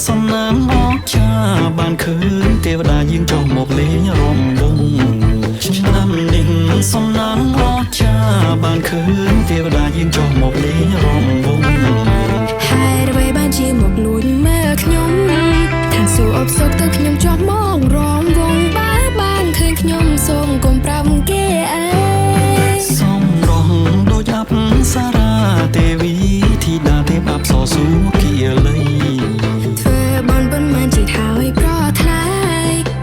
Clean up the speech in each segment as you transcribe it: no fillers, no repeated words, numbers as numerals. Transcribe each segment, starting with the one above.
សំណាងអស្ចារ្យបានឃើញទេវតាយើងចុះមកលេងរំវងឆ្នាំនេះសំណាងអស្ចារ្យបានឃើញទេវតាយើងចុះមកលេងរំវងហើយអ្វីបានជាមកលួចមើលខ្ញុំថាសួរអបសុកទៅខ្ញុំជាប់មករំវងបើបានឃើញខ្ញុំសូមកុំប្រាប់គេអើសំរងដូចអប្សរាទេវីធីតាទេពអប្សរស៊ូគៀលីធ្វើបនប៉ុន្មានជាតិហើយប្រថ្លៃ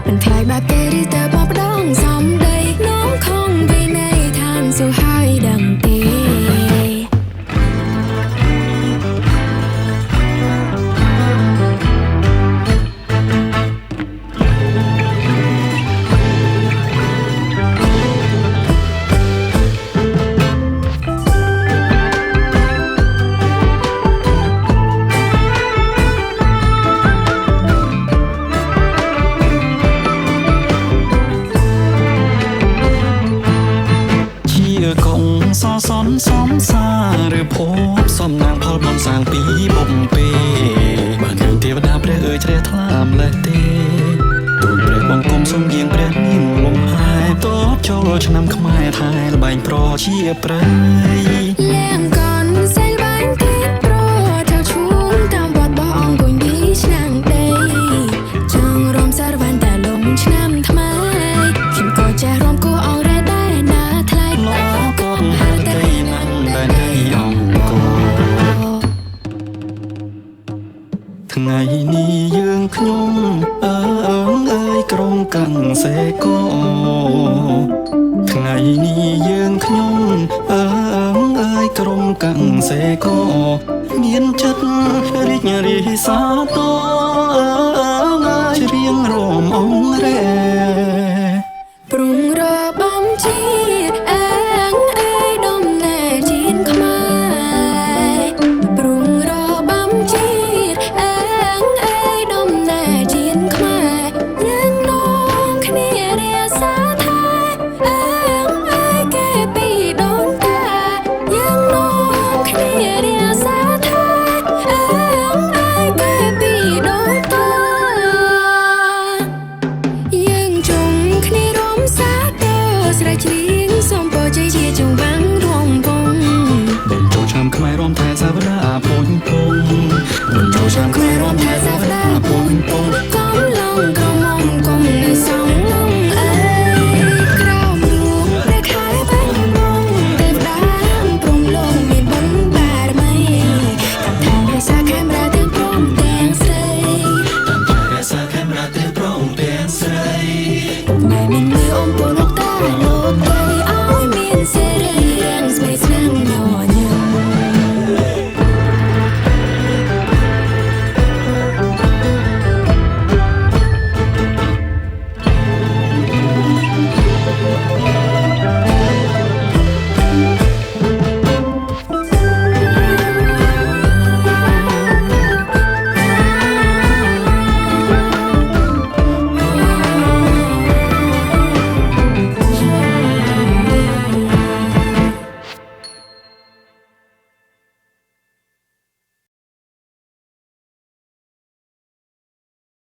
មិនថ្លៃបែបគេឬទៅបបដងសំដីน้องខំពីនៃឋានសួគ៌ហើយដឹងទេសសនសំសារឬភពសំណាងផលបនសាងពីបំពេបានឃើញទេវតាព្រះអើយជ្រះថ្លាម្លេះទេទូលព្រះបង្គំសូមយាងព្រះនាងលំហែតបចូលឆ្នាំខ្មែរថែល្បែងប្រជាប្រិយលៀងកនសេលបាញ់ទីប្រថៅឈូងតាមវត្តបងអង្គុញពីឆ្នាំដីចង់រំសារវ៉ាន់តែលំឆ្នាំថ្មីខ្ញុំក៏ចេះរំគួរអង្គរ៉េដែរណាថ្លៃថ្ងៃនេះយើងខ្ញុំអើយក្រុមកាំងសេកោថ្ងៃនេះយើងខ្ញុំអើយក្រុមកាំងសេកោមានចិត្តរីករាយសាទរច្រៀងរំអងរ៉េព្រុងរបំជាតិអើយដំណើរជាតិខ្មែរព្រុងរបំជាតិអើយដំណើរជាតិខ្មែរយើងនងគ្នារាសាថាអើយគេពីដូនតាយើងនងគ្នារាសាថាអើយគេពីដូនតាយើងជុំគ្នារំសាទរស្រែកច្រៀងសូមពរជ័យជាចង្វាក់រំវងបញ្ចូលឆ្នាំខ្មែររំថែសាវតាពុញពងបញ្ចូលឆ្នាំខ្មែររំ